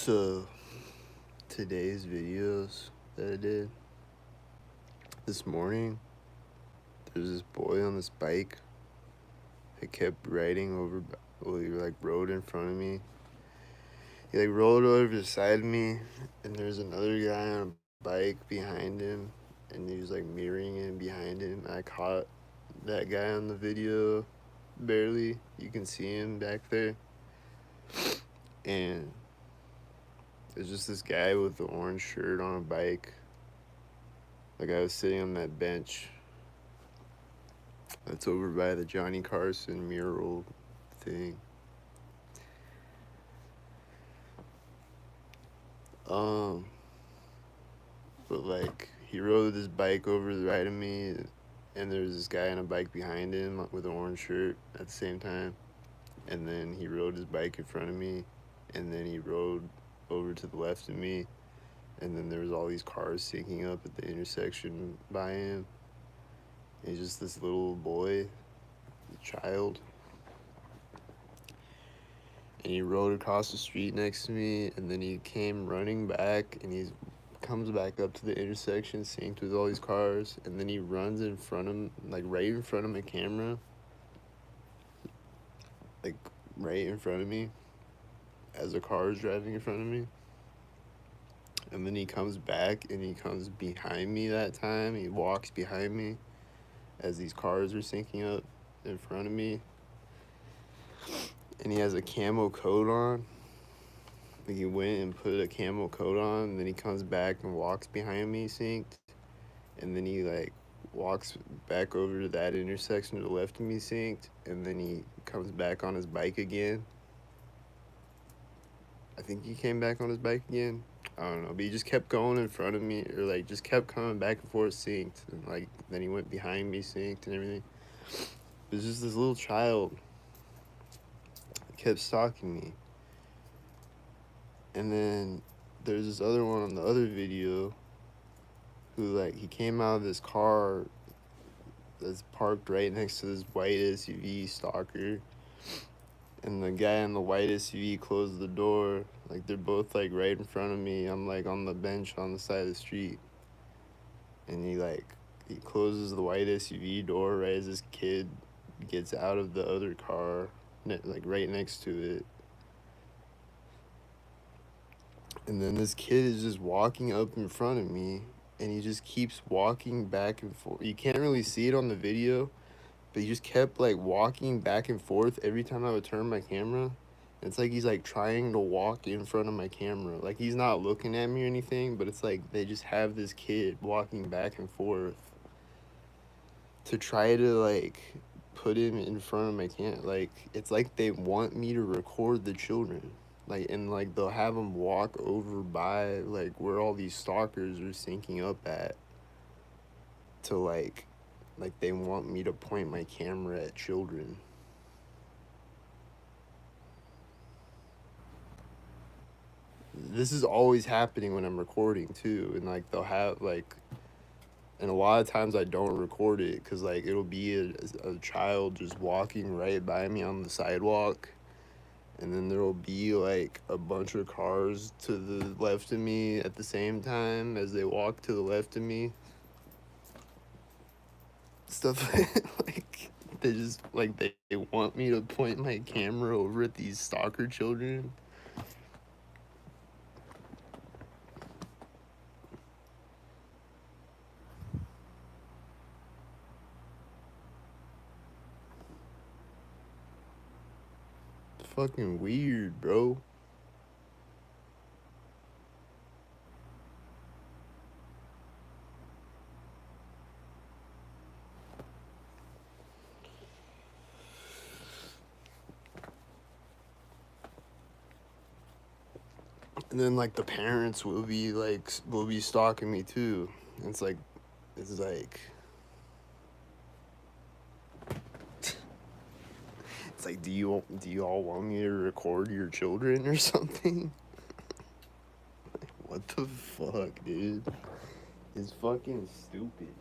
So, today's videos that I did this morning, there's this boy on this bike that kept riding over, well, he rode in front of me. He rolled over the side of me, and there's another guy on a bike behind him, and he was mirroring him behind him. I caught that guy on the video, barely. You can see him back there. And there's just this guy with the orange shirt on a bike. I was sitting on that bench that's over by the Johnny Carson mural thing. Um, but he rode his bike over the right of me, and there's this guy on a bike behind him with an orange shirt at the same time. And then he rode his bike in front of me, and then he rode over to the left of me, and then there was all these cars syncing up at the intersection by him. He's just this little boy, child. And he rode across the street next to me, and then he came running back, and he comes back up to the intersection synced with all these cars, and then he runs in front of him, right in front of my camera, right in front of me, as a car is driving in front of me. And then he comes back, and he comes behind me that time. He walks behind me as these cars are syncing up in front of me. And he has a camo coat on. He went and put a camo coat on, and then he comes back and walks behind me synced. And then he walks back over to that intersection to the left of me synced. And then he comes back on his bike again. I think he came back on his bike again. I don't know, but he just kept going in front of me, or just kept coming back and forth synced. And then he went behind me synced and everything. It was just this little child that kept stalking me. And then there's this other one on the other video who he came out of this car that's parked right next to this white SUV stalker, and the guy in the white SUV closed the door. They're both right in front of me. I'm on the bench on the side of the street, and he closes the white SUV door right as this kid gets out of the other car, right next to it. And then this kid is just walking up in front of me, and he just keeps walking back and forth. You can't really see it on the video, but he just kept walking back and forth every time I would turn my camera. It's he's trying to walk in front of my camera. He's not looking at me or anything, but it's they just have this kid walking back and forth to try to put him in front of my camera. It's they want me to record the children. And they'll have them walk over by where all these stalkers are syncing up at to they want me to point my camera at children. This is always happening when I'm recording too, and they'll have and a lot of times I don't record it because it'll be a child just walking right by me on the sidewalk, and then there'll be a bunch of cars to the left of me at the same time as they walk to the left of me. Stuff they just they want me to point my camera over at these stalker children. It's fucking weird, bro. And then the parents will be stalking me too. And it's do you all want me to record your children or something? What the fuck, dude? It's fucking stupid.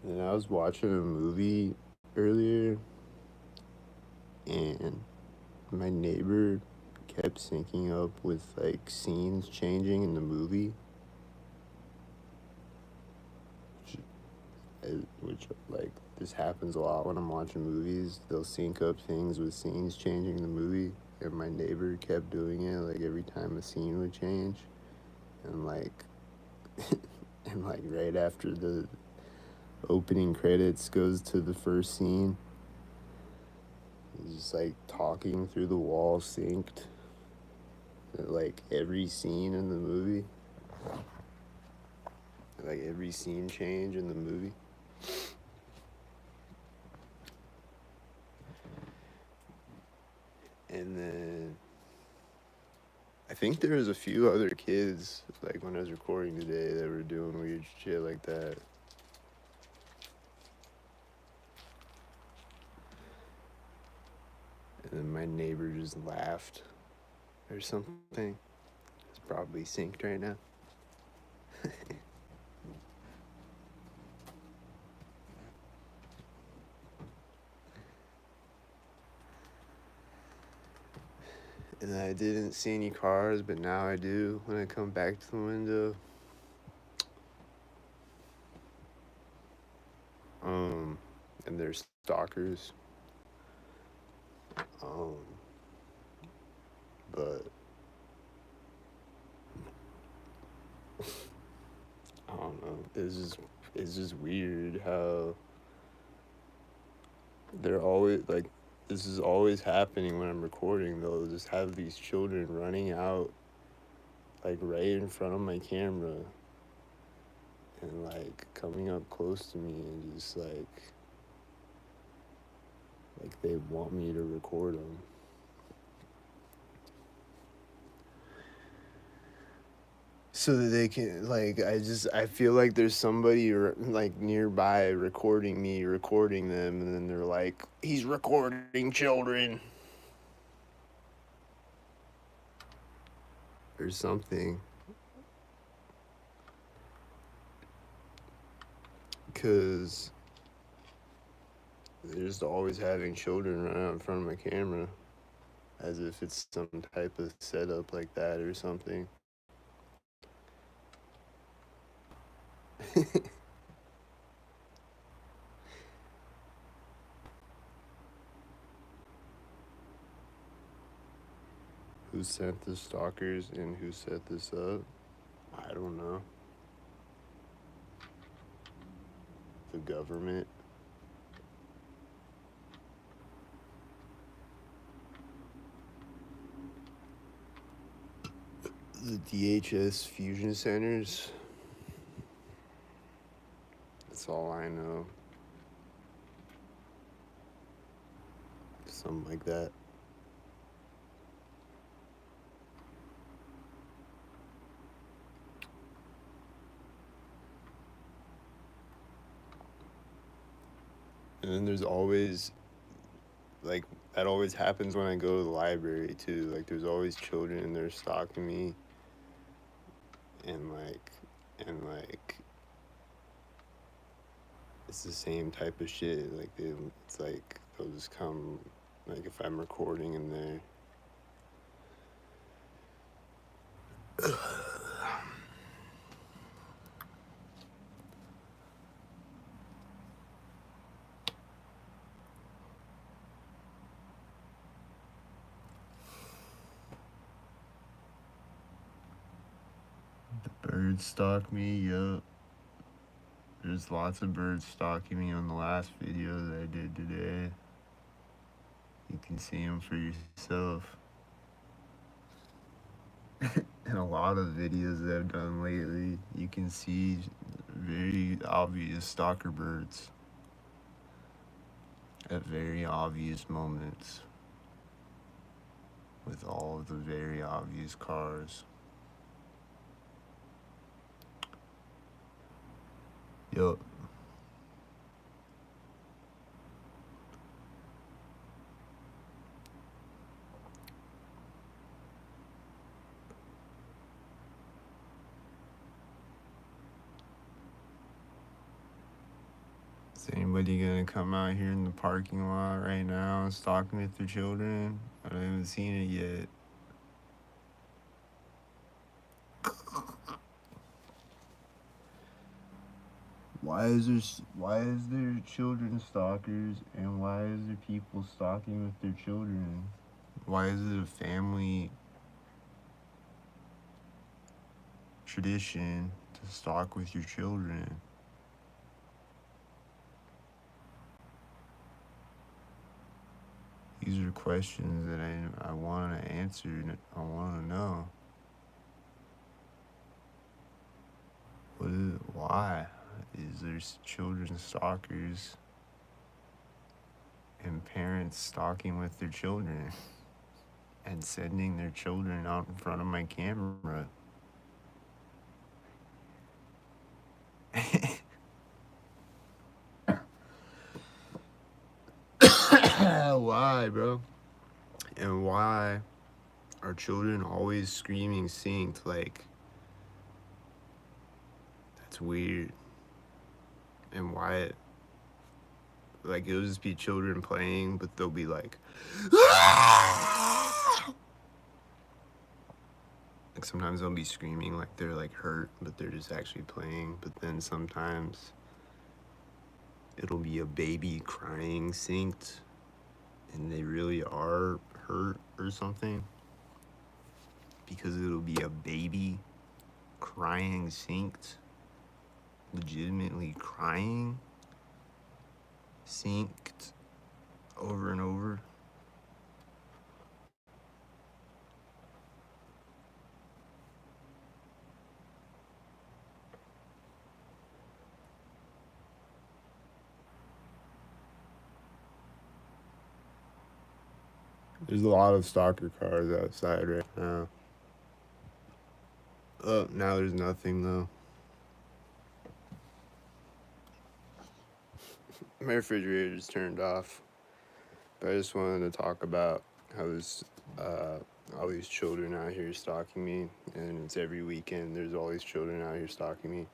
And I was watching a movie earlier, and my neighbor kept syncing up with like scenes changing in the movie, which like this happens a lot when I'm watching movies. They'll sync up things with scenes changing in the movie, and my neighbor kept doing it like every time a scene would change, and like and like right after the opening credits goes to the first scene, he's just like talking through the wall synced like every scene in the movie, like every scene change in the movie. And then I think there was a few other kids like when I was recording today that were doing weird shit like that. And then my neighbor just laughed or something. It's probably synced right now. And I didn't see any cars, but now I do when I come back to the window. And they're stalkers. But I don't know. It's just weird how they're always like, this is always happening when I'm recording. They'll just have these children running out like right in front of my camera and like coming up close to me and just like they want me to record them. So that they can like, I feel like there's somebody like nearby recording me recording them, and then they're like, he's recording children or something, because they're just always having children run out in front of my camera as if it's some type of setup like that or something. Who sent the stalkers and who set this up? I don't know. The government. The DHS fusion centers. That's all I know. Something like that. And then there's always, like, that always happens when I go to the library, too. Like, there's always children and they're stalking me. And, like, it's the same type of shit. Like, it's like, they'll just come, like, if I'm recording in there. Birds stalk me, yup. There's lots of birds stalking me on the last video that I did today. You can see them for yourself. In a lot of videos that I've done lately, you can see very obvious stalker birds at very obvious moments with all of the very obvious cars. Yup. Is anybody gonna come out here in the parking lot right now and stalk me with their children? I haven't seen it yet. Why is there children stalkers, and why is there people stalking with their children? Why is it a family tradition to stalk with your children? These are questions that I want to answer and I want to know. Why is there children stalkers and parents stalking with their children and sending their children out in front of my camera? Why, bro? And why are children always screaming synced? Like, that's weird. And why, like, it'll just be children playing, but they'll be like, like sometimes they'll be screaming like they're like hurt, but they're just actually playing. But then sometimes it'll be a baby crying synced, and they really are hurt or something, because it'll be a baby crying synced, legitimately crying synced over and over. There's a lot of stalker cars outside right now. Oh, now there's nothing though. My refrigerator just turned off. But I just wanted to talk about how there's all these children out here stalking me, and it's every weekend. There's all these children out here stalking me,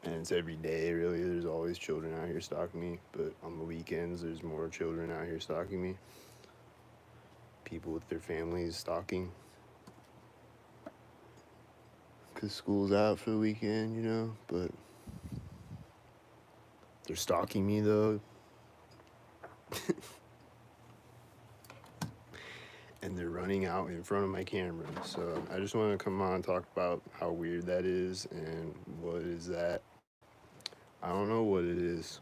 and it's every day really. There's always children out here stalking me, but on the weekends there's more children out here stalking me. People with their families stalking, cause school's out for the weekend, you know. But they're stalking me though. And they're running out in front of my camera. So I just want to come on and talk about how weird that is and what is that. I don't know what it is.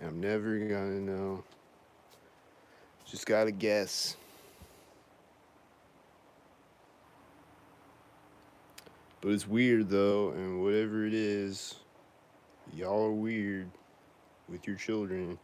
And I'm never gonna know. Just gotta guess. But it's weird though, and whatever it is, y'all are weird with your children.